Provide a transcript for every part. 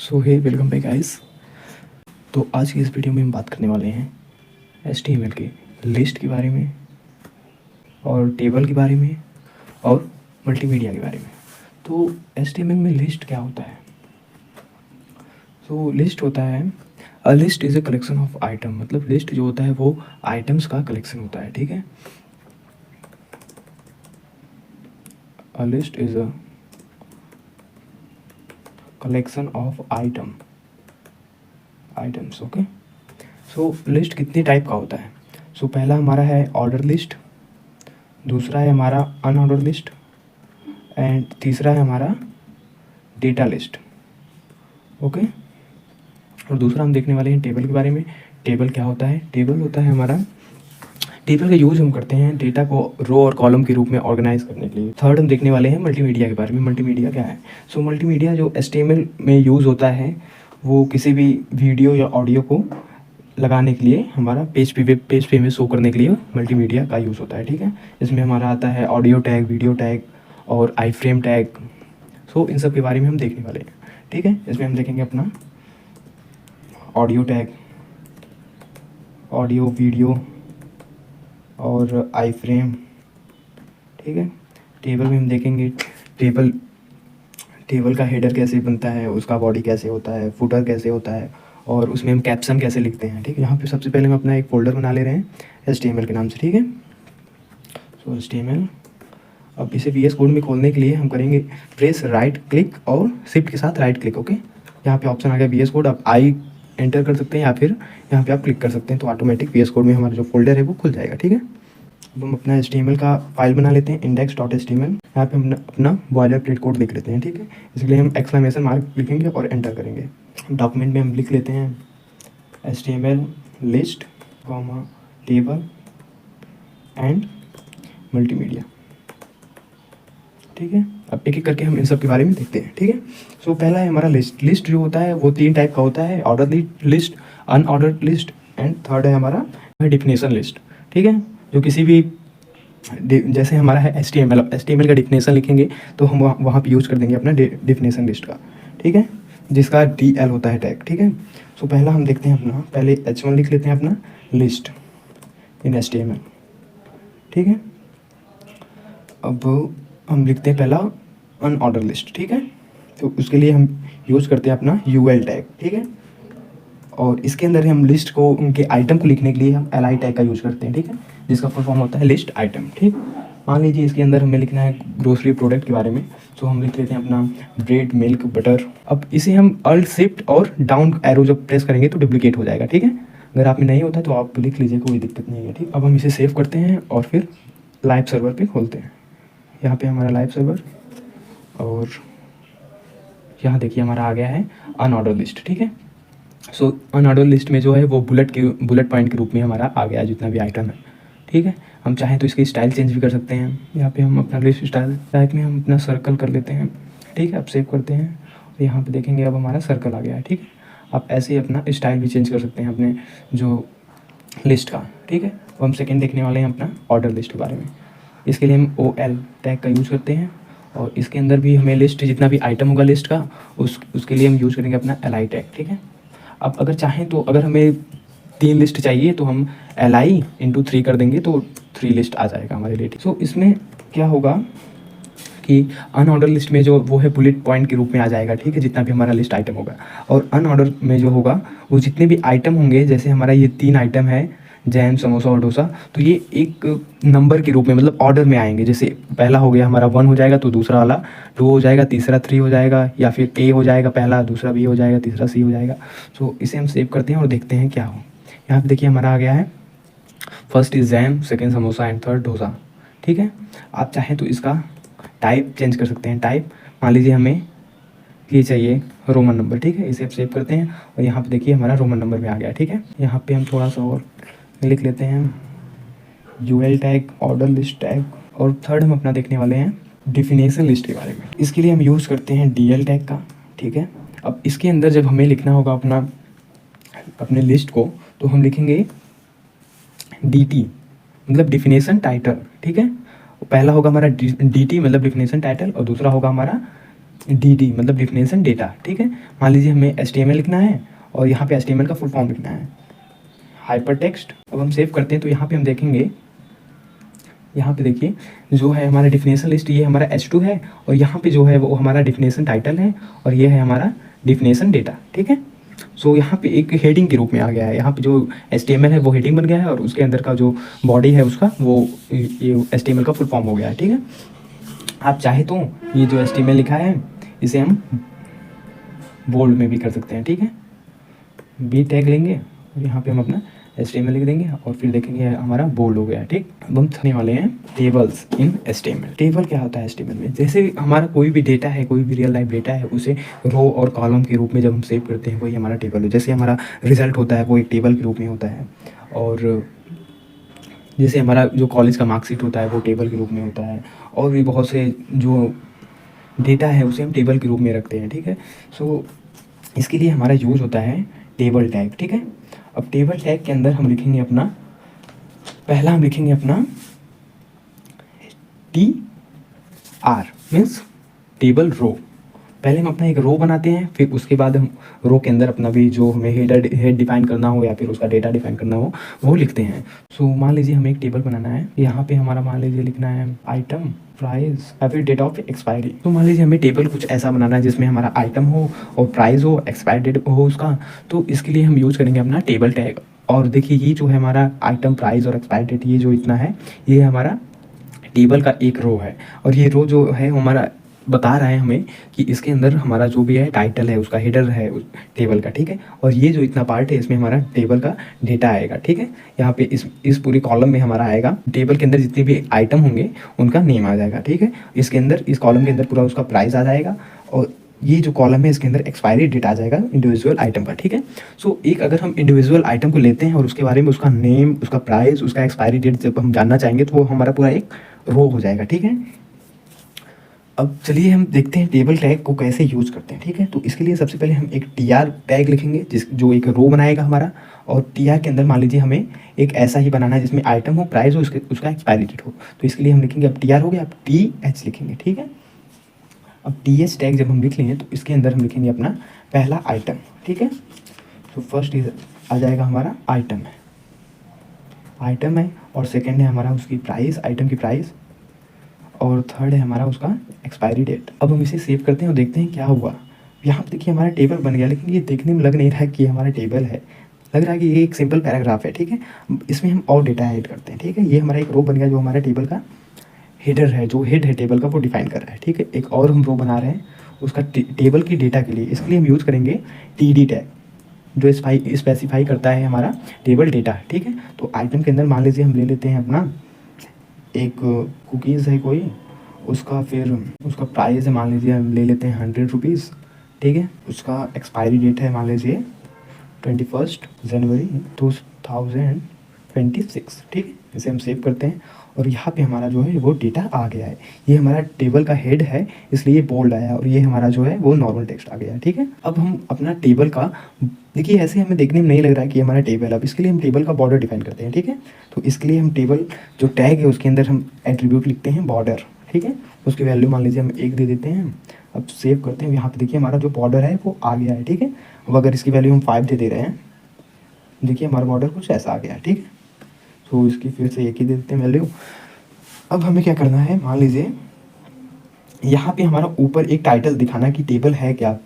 सो हे welcome back guys. तो आज की इस वीडियो में हम बात करने वाले हैं HTML के लिस्ट के बारे में और टेबल के बारे में और मल्टीमीडिया के बारे में। तो HTML में लिस्ट क्या होता है? लिस्ट होता है, a list is a collection of item. मतलब लिस्ट जो होता है वो आइटम्स का कलेक्शन होता है, ठीक है। A list is a collection of items, okay. List कितने टाइप का होता है? पहला हमारा है ऑर्डर लिस्ट, दूसरा है हमारा अनऑर्डर लिस्ट एंड तीसरा है हमारा डेटा लिस्ट, ओके। और दूसरा हम देखने वाले हैं टेबल के बारे में। टेबल क्या होता है? टेबल होता है हमारा, टेबल का यूज़ हम करते हैं डेटा को रो और कॉलम के रूप में ऑर्गेनाइज करने के लिए। थर्ड हम देखने वाले हैं मल्टीमीडिया के बारे में। मल्टीमीडिया क्या है? मल्टीमीडिया जो HTML में यूज़ होता है वो किसी भी वीडियो या ऑडियो को लगाने के लिए, हमारा पेज पे में शो करने के लिए मल्टीमीडिया का यूज़ होता है, ठीक है। इसमें हमारा आता है ऑडियो टैग, वीडियो टैग और आई फ्रेम टैग। इन सब के बारे में हम देखने वाले हैं, ठीक है। इसमें हम देखेंगे अपना ऑडियो टैग, ऑडियो, वीडियो और आई फ्रेम, ठीक है। टेबल में हम देखेंगे टेबल का हेडर कैसे बनता है, उसका बॉडी कैसे होता है, फुटर कैसे होता है और उसमें हम कैप्शन कैसे लिखते हैं, ठीक है। यहाँ पे सबसे पहले हम अपना एक फ़ोल्डर बना ले रहे हैं HTML के नाम से, ठीक है। HTML। अब इसे VS कोड में खोलने के लिए हम करेंगे प्रेस राइट क्लिक और शिफ्ट के साथ राइट क्लिक, ओके। यहाँ पे ऑप्शन आ गया VS कोड। आप आई एंटर कर सकते हैं या फिर यहाँ पे आप क्लिक कर सकते हैं, तो ऑटोमेटिक VS कोड में हमारा जो फोल्डर है वो खुल जाएगा, ठीक है। अब हम अपना HTML का फाइल बना लेते हैं, index.html। यहाँ पे हम अपना बॉयलर प्लेट कोड लिख लेते हैं, ठीक है। इसलिए हम एक्सक्लेमेशन मार्क लिखेंगे और एंटर करेंगे। डॉक्यूमेंट में हम लिख लेते हैं HTML list, table and multimedia, ठीक है। अब एक एक करके हम इन सब के बारे में देखते हैं, ठीक है। पहला है हमारा लिस्ट जो होता है वो 3 टाइप का होता है, order list, unordered list and third है हमारा डिफिनेशन लिस्ट, ठीक है। जो किसी भी जैसे हमारा है HTML का डिफिनेशन लिखेंगे तो हम वहाँ पे यूज़ कर देंगे अपना डिफिनेशन लिस्ट का, ठीक है, जिसका DL होता है टैग, ठीक है। पहला हम देखते हैं अपना, पहले H1 लिख लेते हैं अपना लिस्ट इन HTML, ठीक है। अब हम लिखते हैं पहला अनऑर्डर लिस्ट, ठीक है। तो उसके लिए हम यूज़ करते हैं अपना UL टैग, ठीक है। और इसके अंदर हम लिस्ट को, उनके आइटम को लिखने के लिए हम LI टैग का यूज़ करते हैं, ठीक है, जिसका फुल फॉर्म होता है लिस्ट आइटम, ठीक। मान लीजिए इसके अंदर हमें लिखना है ग्रोसरी प्रोडक्ट के बारे में, हम लिख लेते हैं अपना ब्रेड, मिल्क, बटर। अब इसे हम अल्ट शिफ्ट और डाउन एरो जब प्रेस करेंगे तो डुप्लीकेट हो जाएगा, ठीक है। अगर आप में नहीं होता तो आप लिख लीजिए, कोई दिक्कत नहीं है, ठीक। अब हम इसे सेव करते हैं और फिर लाइव सर्वर पर खोलते हैं। यहाँ पर हमारा लाइव सर्वर और यहाँ देखिए हमारा आ गया है अनऑर्डर लिस्ट, ठीक है। अनऑर्डर लिस्ट में जो है वो बुलेट पॉइंट के रूप में हमारा आ गया जितना भी आइटम है, ठीक है। हम चाहें तो इसकी स्टाइल चेंज भी कर सकते हैं। यहाँ पे हम अपना लिस्ट स्टाइल टाइप में हम अपना सर्कल कर लेते हैं, ठीक है। अब सेव करते हैं और यहाँ पे देखेंगे अब हमारा सर्कल आ गया है, ठीक है। आप ऐसे ही अपना स्टाइल भी चेंज कर सकते हैं अपने जो लिस्ट का, ठीक है। अब हम सेकेंड देखने वाले हैं अपना ऑर्डर लिस्ट के बारे में। इसके लिए हम OL टैग का यूज़ करते हैं और इसके अंदर भी हमें लिस्ट, जितना भी आइटम होगा लिस्ट का, उसके लिए हम यूज़ करेंगे अपना LI टैग, ठीक है। अब अगर चाहें तो अगर हमें 3 लिस्ट चाहिए तो हम LI × 3 कर देंगे तो 3 लिस्ट आ जाएगा हमारे लिए, ठीक। इसमें क्या होगा कि अनऑर्डर लिस्ट में जो वो है बुलेट पॉइंट के रूप में आ जाएगा, ठीक है, जितना भी हमारा लिस्ट आइटम होगा। और अनऑर्डर में जो होगा वो जितने भी आइटम होंगे, जैसे हमारा ये 3 आइटम है, जैम, समोसा और डोसा, तो ये एक नंबर के रूप में, मतलब ऑर्डर में आएंगे। जैसे पहला हो गया हमारा 1 हो जाएगा तो दूसरा वाला 2 हो जाएगा, तीसरा 3 हो जाएगा, या फिर A हो जाएगा पहला, दूसरा B हो जाएगा, तीसरा C हो जाएगा। इसे हम सेव करते हैं और देखते हैं क्या हो। यहाँ पे देखिए हमारा आ गया है first is jam, second samosa and third dosa, ठीक है। आप चाहें तो इसका टाइप चेंज कर सकते हैं। टाइप मान लीजिए हमें ये चाहिए रोमन नंबर, ठीक है। इसे आप सेव करते हैं और यहाँ पे देखिए हमारा रोमन नंबर में आ गया, ठीक है। यहाँ पे हम थोड़ा सा और लिख लेते हैं UL tag, order list tag. और थर्ड हम अपना देखने वाले हैं डिफिनेशन लिस्ट के बारे में। इसके लिए हम यूज़ करते हैं DL टैग का, ठीक है। अब इसके अंदर जब हमें लिखना होगा अपने लिस्ट को, तो हम लिखेंगे DT, मतलब डिफिनेशन टाइटल, ठीक है। पहला होगा हमारा DT मतलब डिफिनेशन टाइटल और दूसरा होगा हमारा DD मतलब डिफिनेशन डेटा, ठीक है। मान लीजिए हमें HTML लिखना है और यहाँ पे HTML का फुल फॉर्म लिखना है, हाइपर टेक्स्ट। अब हम सेव करते हैं तो यहाँ पे हम देखेंगे, यहाँ पे देखिए जो है हमारा डिफिनेशन लिस्ट, ये हमारा H2 है, और यहाँ पे जो है वो हमारा डिफिनेशन टाइटल है, और ये है हमारा डिफिनेशन डेटा, ठीक है। सो यहाँ पे एक हेडिंग के रूप में आ गया है, यहाँ पे जो HTML है वो हेडिंग बन गया है, और उसके अंदर का जो बॉडी है उसका वो ये HTML का फुल फॉर्म हो गया है, ठीक है। आप चाहे तो ये जो HTML लिखा है इसे हम बोल्ड में भी कर सकते हैं, ठीक है। B टैग लेंगे और यहाँ पे हम अपना HTML लिख देंगे और फिर देखेंगे हमारा बोल्ड हो गया है, ठीक। अब हम सीखने वाले हैं टेबल्स इन HTML। टेबल क्या होता है HTML में? जैसे हमारा कोई भी डेटा है, कोई भी रियल लाइफ डेटा है, उसे रो और कॉलम के रूप में जब हम सेव करते हैं वही हमारा टेबल है। जैसे हमारा रिजल्ट होता है वो एक टेबल के रूप में होता है, और जैसे हमारा जो कॉलेज का मार्कशीट होता है वो टेबल के रूप में होता है, और भी बहुत से जो डेटा है उसे हम टेबल के रूप में रखते हैं, ठीक है। सो इसके लिए हमारा यूज होता है टेबल टैग, ठीक है। अब टेबल टैग के अंदर हम लिखेंगे अपना, पहला हम लिखेंगे अपना TR मीन्स टेबल रो। पहले हम अपना एक रो बनाते हैं, फिर उसके बाद हम रो के अंदर अपना भी जो हमें हेड डिफाइन करना हो या फिर उसका डेटा डिफाइन करना हो वो लिखते हैं। सो मान लीजिए हमें एक टेबल बनाना है, यहाँ पे हमारा मान लीजिए लिखना है आइटम, प्राइस या फिर डेट ऑफ एक्सपायरी। तो मान लीजिए हमें टेबल कुछ ऐसा बनाना है जिसमें हमारा आइटम हो और प्राइस हो, एक्सपायरी डेट हो उसका, तो इसके लिए हम यूज़ करेंगे अपना टेबल टैग। और देखिए ये जो है हमारा आइटम, प्राइस और एक्सपायरी डेट, ये जो इतना है ये हमारा टेबल का एक रो है, और ये रो जो है हमारा बता रहा है हमें कि इसके अंदर हमारा जो भी है टाइटल है उसका हेडर है उस टेबल का, ठीक है। और ये जो इतना पार्ट है इसमें हमारा टेबल का डेटा आएगा, ठीक है। यहाँ पे इस पूरी कॉलम में हमारा आएगा टेबल के अंदर जितने भी आइटम होंगे उनका नेम आ जाएगा, ठीक है। इसके अंदर इस कॉलम के अंदर पूरा उसका प्राइस आ जाएगा, और ये जो कॉलम है इसके अंदर एक्सपायरी डेट आ जाएगा इंडिविजुअल आइटम का, ठीक है। सो एक अगर हम इंडिविजुअल आइटम को लेते हैं और उसके बारे में उसका नेम, उसका प्राइस, उसका एक्सपायरी डेट जब हम जानना चाहेंगे तो वो हमारा पूरा एक रो हो जाएगा, ठीक है। अब चलिए हम देखते हैं टेबल टैग को कैसे यूज़ करते हैं, ठीक है। तो इसके लिए सबसे पहले हम एक TR टैग लिखेंगे जो एक रो बनाएगा हमारा, और TR के अंदर मान लीजिए हमें एक ऐसा ही बनाना है जिसमें आइटम हो, प्राइस हो, उसका एक्सपायरी डेट हो। तो इसके लिए हम लिखेंगे, अब TR हो गया, अब TH लिखेंगे, ठीक है। अब TH टैग जब हम लिख लेंगे तो इसके अंदर हम लिखेंगे अपना पहला आइटम, ठीक है। तो फर्स्ट आ जाएगा हमारा आइटम है, और सेकेंड है हमारा उसकी प्राइस, आइटम की प्राइस, और थर्ड है हमारा उसका एक्सपायरी डेट। अब हम इसे सेव करते हैं और देखते हैं क्या हुआ। यहाँ पे देखिए हमारा टेबल बन गया, लेकिन ये देखने में लग नहीं रहा है कि हमारा टेबल है, लग रहा है कि ये एक सिंपल पैराग्राफ है, ठीक है। इसमें हम और डेटा ऐड करते हैं, ठीक है। ये हमारा एक रो बन गया जो हमारा टेबल का हेडर है, जो हेड है टेबल का वो डिफाइन कर रहा है, ठीक है। एक और हम रो बना रहे हैं उसका टेबल की डेटा के लिए, इसके लिए हम यूज़ करेंगे TD टैग जो स्पेसिफाई करता है हमारा टेबल डेटा, ठीक है। तो आइटम के अंदर मान लीजिए हम ले लेते हैं अपना एक कुकीज़ है कोई, उसका फिर उसका प्राइस है मान लीजिए हम ले लेते हैं 100 रुपीज़, ठीक है। उसका एक्सपायरी डेट है मान लीजिए 21 जनवरी 2026, ठीक है। इसे हम सेव करते हैं और यहाँ पे हमारा जो है वो डेटा आ गया है। ये हमारा टेबल का हेड है इसलिए बोल्ड आया है, और ये हमारा जो है वो नॉर्मल टेक्स्ट आ गया है, ठीक है। अब हम अपना टेबल का, देखिए ऐसे हमें देखने में नहीं लग रहा है कि हमारा टेबल है। अब इसके लिए हम टेबल का बॉर्डर डिफाइन करते हैं, ठीक है। तो इसके लिए हम टेबल जो टैग है उसके अंदर हम एट्रीब्यूट लिखते हैं बॉर्डर, ठीक है। उसकी वैल्यू मान लीजिए हम 1 दे देते हैं। अब सेव करते हैं, यहाँ पे देखिए हमारा जो बॉर्डर है वो आ गया है, ठीक है। अब अगर इसकी वैल्यू हम 5 दे रहे हैं, देखिए हमारा बॉर्डर कुछ ऐसा आ गया है, ठीक है। तो इसकी फिर से 1 ही दे देते हैं वैल्यू। अब हमें क्या करना है, मान लीजिए यहाँ पे हमारा ऊपर एक टाइटल दिखाना कि टेबल है क्या,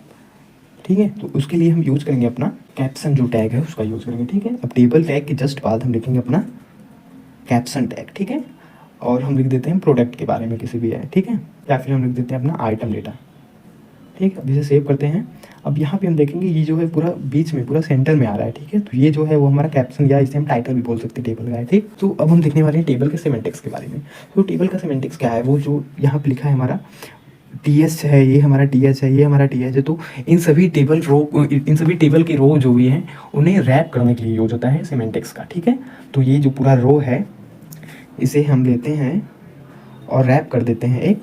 ठीक है। तो उसके लिए हम यूज़ करेंगे अपना कैप्शन जो टैग है उसका यूज़ करेंगे, ठीक है। अब टेबल टैग के जस्ट बाद हम लिखेंगे अपना कैप्शन टैग, ठीक है। और हम लिख देते हैं प्रोडक्ट के बारे में किसी भी है, ठीक है, या फिर हम लिख देते हैं अपना आइटम डेटा, ठीक है। अब इसे सेव करते हैं। अब यहाँ पे हम देखेंगे ये जो है पूरा बीच में, पूरा सेंटर में आ रहा है, ठीक है। तो ये जो है वो हमारा कैप्शन या इसे हम टाइटल भी बोल सकते हैं टेबल का है, ठीक। तो अब हम देखने वाले हैं टेबल के सिमेंटिक्स के बारे में। तो टेबल का सिमेंटिक्स क्या है, वो जो यहाँ पे लिखा है हमारा TH है, ये हमारा TH है, ये हमारा TH है। तो इन सभी टेबल के रो जो भी हैं उन्हें रैप करने के लिए यूज होता है सिमेंटिक्स का, ठीक है। तो ये जो पूरा रो है इसे हम लेते हैं और रैप कर देते हैं एक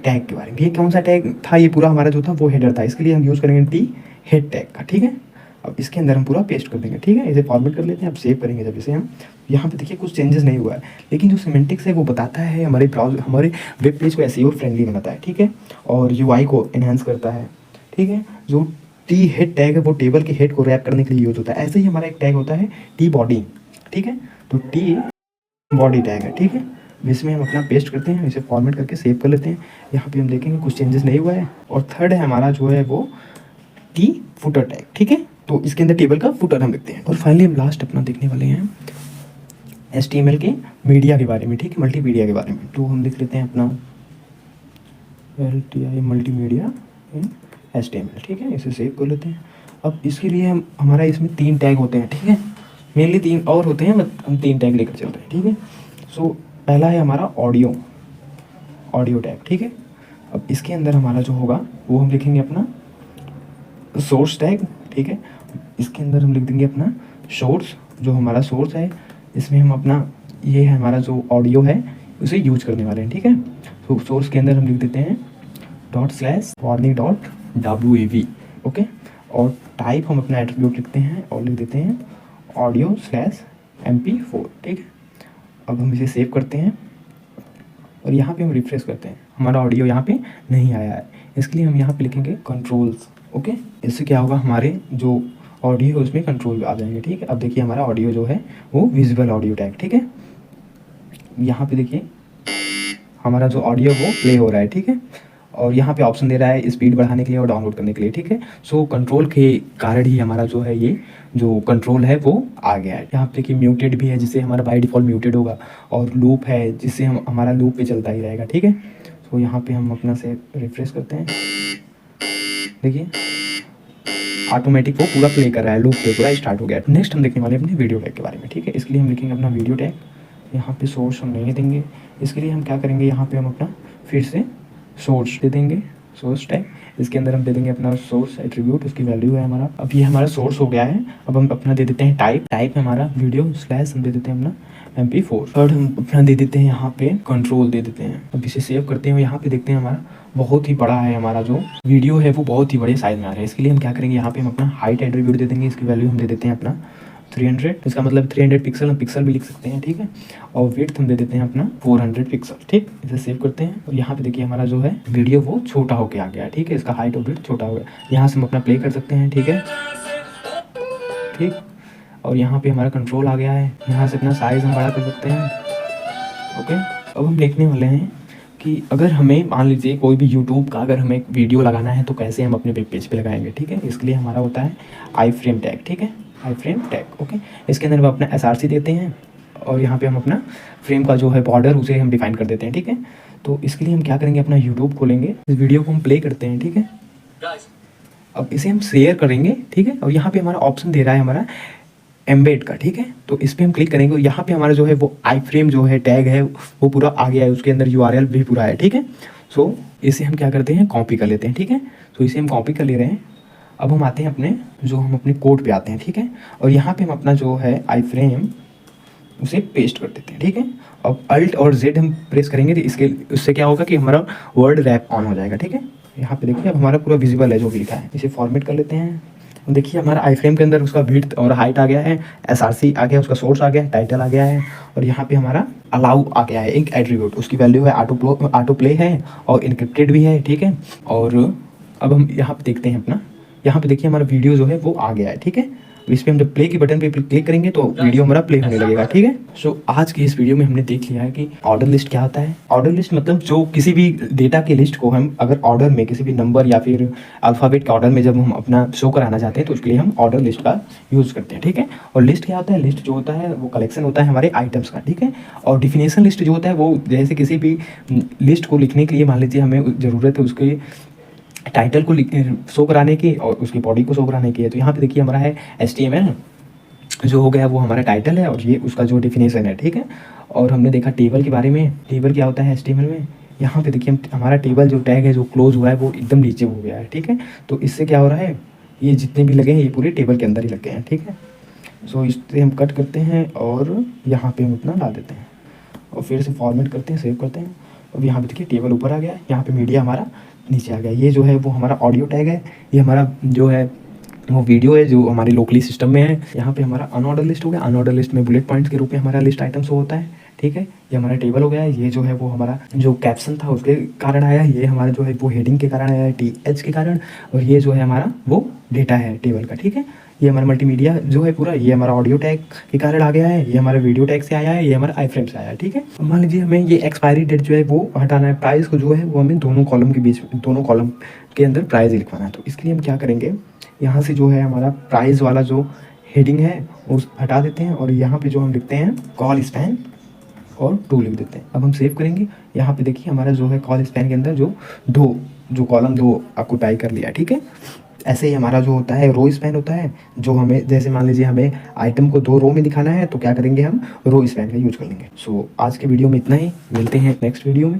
टैग के बारे में। ये कौन सा टैग था, ये पूरा हमारा जो था वो हेडर था, इसके लिए हम यूज़ करेंगे T हेड टैग का, ठीक है। अब इसके अंदर हम पूरा पेस्ट कर देंगे, ठीक है। इसे फॉर्मेट कर लेते हैं। अब सेव करेंगे जब इसे हम, यहाँ पे देखिए कुछ चेंजेस नहीं हुआ है, लेकिन जो सिमेंटिक्स है वो बताता है हमारे ब्राउज़र, हमारे वेब पेज को एसईओ फ्रेंडली बनाता है, ठीक है, और यूआई को एनहांस करता है, ठीक है। जो टी हेड टैग है वो टेबल के हेड को रैप करने के लिए यूज़ होता है। ऐसे ही हमारा एक टैग होता है टी बॉडी, ठीक है, तो टी बॉडी टैग है, ठीक है। इसमें हम अपना पेस्ट करते हैं, इसे फॉर्मेट करके सेव कर लेते हैं। यहाँ पे हम देखेंगे कुछ चेंजेस नहीं हुआ है। और थर्ड है हमारा जो है वो टी फुटर टैग, ठीक है, तो इसके अंदर टेबल का फुटर हम लिखते हैं। और फाइनली हम लास्ट अपना देखने वाले हैं HTML के मीडिया के बारे में, ठीक है, मल्टीमीडिया के बारे में। तो हम लिख लेते हैं अपना LTI मल्टीमीडिया इन HTML, ठीक है, इसे सेव कर लेते हैं। अब इसके लिए हम हमारा इसमें 3 टैग होते हैं, ठीक है, मेनली 3 और होते हैं, बट हम 3 टैग लेकर चलते हैं, ठीक है। सो पहला है हमारा ऑडियो टैग, ठीक है। अब इसके अंदर हमारा जो होगा वो हम लिखेंगे अपना सोर्स टैग, ठीक है। इसके अंदर हम लिख देंगे अपना सोर्स, जो हमारा सोर्स है, इसमें हम अपना ये है हमारा जो ऑडियो है उसे यूज करने वाले हैं, ठीक है। तो सोर्स के अंदर हम लिख देते हैं ./warning.wav, ओके। और टाइप हम अपना एट्रीब्यूट लिखते हैं और लिख देते हैं audio/mp4, ठीक है। अब हम इसे सेव करते हैं और यहाँ पे हम रिफ्रेश करते हैं, हमारा ऑडियो यहाँ पे नहीं आया है, इसके लिए हम यहाँ पे लिखेंगे कंट्रोल्स, ओके। इससे क्या होगा, हमारे जो ऑडियो है उसमें कंट्रोल आ जाएंगे, ठीक है। अब देखिए हमारा ऑडियो जो है वो विजुअल ऑडियो टैग, ठीक है। यहाँ पे देखिए हमारा जो ऑडियो वो प्ले हो रहा है, ठीक है। और यहाँ पे ऑप्शन दे रहा है स्पीड बढ़ाने के लिए और डाउनलोड करने के लिए, ठीक है। सो कंट्रोल के कारण ही हमारा जो है ये जो कंट्रोल है वो आ गया है। यहाँ पे देखिए म्यूटेड भी है, जिससे हमारा बाय डिफ़ॉल्ट म्यूटेड होगा, और लूप है जिससे हमारा लूप पे चलता ही रहेगा, ठीक है। तो यहाँ पे हम अपना से रिफ्रेश करते हैं, देखिए ऑटोमेटिक वो पूरा प्ले कर रहा है, लूप पे पूरा स्टार्ट हो गया। नेक्स्ट हम देखने वाले अपने वीडियो टैग के बारे में, ठीक है। इसके लिए हम लिखेंगे अपना वीडियो टैग, यहाँ पे सोर्स हम नहीं देंगे, इसके लिए हम क्या करेंगे, यहाँ पे हम अपना फिर से सोर्स दे देंगे, सोर्स टैग। इसके अंदर हम दे देंगे अपना सोर्स एट्रीब्यूट, उसकी वैल्यू है हमारा, अब ये हमारा सोर्स हो गया है। अब हम अपना दे देते हैं टाइप है हमारा वीडियो स्लैश, हम दे देते हैं अपना MP4। थर्ड हम अपना दे देते हैं यहाँ पे कंट्रोल दे देते हैं। अब इसे सेव करते हैं और यहाँ पे देखते हैं हमारा बहुत ही बड़ा है, हमारा जो वीडियो है वो बहुत ही बड़े साइज में आ रहा है। इसके लिए हम क्या करेंगे, यहाँ पे हम अपना हाइट एट्रीब्यूट दे देंगे, इसकी वैल्यू हम दे देते हैं अपना 300, इसका मतलब 300 पिक्सल, हम पिक्सल भी लिख सकते हैं, ठीक है। और विड्थ हम दे देते हैं अपना 400 पिक्सल, ठीक। इसे सेव करते हैं और यहाँ पे देखिए हमारा जो है वीडियो वो छोटा होके आ गया है, ठीक है, इसका हाइट और विड्थ छोटा हो गया। यहाँ से हम अपना प्ले कर सकते हैं, ठीक है, ठीक। और यहाँ पे हमारा कंट्रोल आ गया है, यहाँ से अपना साइज हम बड़ा कर सकते हैं, ओके। अब हम देखने वाले हैं कि अगर हमें मान लीजिए कोई भी यूट्यूब का अगर हमें एक वीडियो लगाना है तो कैसे हम अपने वेब पेज पे लगाएंगे, ठीक है। इसके लिए हमारा होता है आई फ्रेम टैग, ठीक है, आई फ्रेम टैग, ओके। इसके अंदर हम अपना SRC देते हैं और यहाँ पे हम अपना फ्रेम का जो है बॉर्डर उसे हम डिफाइन कर देते हैं, ठीक है। तो इसके लिए हम क्या करेंगे, अपना यूट्यूब खोलेंगे, इस वीडियो को हम प्ले करते हैं, ठीक है। अब इसे हम शेयर करेंगे, ठीक है। और यहाँ पे हमारा ऑप्शन दे रहा है हमारा एम्बेड का, ठीक है। तो इस पर हम क्लिक करेंगे और यहाँ पे हमारा जो है वो आई फ्रेम जो है टैग है वो पूरा आ गया है, उसके अंदर URL भी पूरा है, ठीक है। सो इसे हम क्या करते हैं, कॉपी कर लेते हैं, ठीक है। तो इसे हम कॉपी कर ले रहे हैं। अब हम आते हैं हम अपने कोड पे आते हैं, ठीक है। और यहाँ पे हम अपना जो है आई फ्रेम उसे पेस्ट कर देते हैं, ठीक है। अब Alt और Z हम प्रेस करेंगे तो उससे क्या होगा कि हमारा वर्ड रैप ऑन हो जाएगा, ठीक है। यहाँ पे देखिए अब हमारा पूरा विजिबल है जो भी लिखा है। इसे फॉर्मेट कर लेते हैं। देखिए हमारा आई फ्रेम के अंदर उसका विड्थ और हाइट आ गया है, SRC आ गया, उसका सोर्स आ गया है, टाइटल आ गया है, और यहाँ पे हमारा अलाउ आ गया है एक एट्रीब्यूट, उसकी वैल्यू है ऑटो प्ले है और इनक्रिप्टेड भी है, ठीक है। और अब हम यहाँ पे देखते हैं अपना, यहाँ पे देखिए हमारा वीडियो जो है वो आ गया है, ठीक है। इस पर हम जब प्ले की बटन पे क्लिक करेंगे तो वीडियो हमारा प्ले होने लगेगा, ठीक है। सो आज की इस वीडियो में हमने देख लिया है कि ऑर्डर लिस्ट क्या होता है। ऑर्डर लिस्ट मतलब जो किसी भी डेटा के लिस्ट को हम अगर ऑर्डर में किसी भी नंबर या फिर अल्फ़ाबेट के ऑर्डर में जब हम अपना शो कराना चाहते हैं तो उसके लिए हम ऑर्डर लिस्ट का यूज़ करते हैं, ठीक है। और लिस्ट क्या होता है, लिस्ट जो होता है वो कलेक्शन होता है हमारे आइटम्स का, ठीक है। और डिफिनेशन लिस्ट जो होता है वो जैसे किसी भी लिस्ट को लिखने के लिए मान लीजिए हमें ज़रूरत है उसके टाइटल को शो कराने की और उसकी बॉडी को शो कराने की है। तो यहाँ पे देखिए हमारा है HTML जो हो गया वो हमारा टाइटल है और ये उसका जो डिफिनेशन है, ठीक है। और हमने देखा टेबल के बारे में, टेबल क्या होता है HTML में। यहाँ पे देखिए हमारा टेबल जो टैग है जो क्लोज हुआ है वो एकदम नीचे हो गया है, ठीक है। तो इससे क्या हो रहा है, ये जितने भी लगे हैं ये पूरे टेबल के अंदर ही लग गए हैं, ठीक है। सो इससे हम कट करते हैं और यहाँ पे हम अपना ला देते हैं और फिर से फॉर्मेट करते हैं, सेव करते हैं। अब यहाँ पे देखिए टेबल ऊपर आ गया है, यहाँ पे मीडिया हमारा नीचे आ गया। ये जो है वो हमारा ऑडियो टैग है, ये हमारा जो है वो वीडियो है जो हमारे लोकली सिस्टम में है। यहाँ पे हमारा अनऑर्डर लिस्ट हो गया, अनऑर्डर लिस्ट में बुलेट पॉइंट्स के रूप में हमारा लिस्ट आइटम शो होता है, ठीक है। ये हमारा टेबल हो गया है, ये जो है वो हमारा जो कैप्शन था उसके कारण आया, ये हमारा जो है वो हेडिंग के कारण आया है, TH के कारण, और ये जो है हमारा वो डेटा है टेबल का, ठीक है। ये हमारा मल्टीमीडिया जो है पूरा, ये हमारा ऑडियो टैग के कारण आ गया है, ये हमारा वीडियो टैग से आया है, ये हमारा आई फ्रेम से आया है, ठीक है। अब मान लीजिए हमें ये एक्सपायरी डेट जो है वो हटाना है, प्राइस को जो है वो हमें दोनों कॉलम के बीच, दोनों कॉलम के अंदर प्राइस ही लिखवाना है। तो इसके लिए हम क्या करेंगे, यहाँ से जो है हमारा प्राइस वाला जो हेडिंग है उस हटा देते हैं, और यहाँ पे जो हम लिखते हैं कॉल स्पैन और 2 लिख देते हैं। अब हम सेव करेंगे, यहाँ पे देखिए हमारा जो है कॉल स्पैन के अंदर जो कॉलम 2 ऑक्यूपाई कर लिया, ठीक है। ऐसे ही हमारा जो होता है रो स्पैन होता है, जो हमें जैसे मान लीजिए हमें आइटम को 2 रो में दिखाना है तो क्या करेंगे, हम रो स्पैन का यूज कर लेंगे। सो आज के वीडियो में इतना ही, मिलते हैं नेक्स्ट वीडियो में।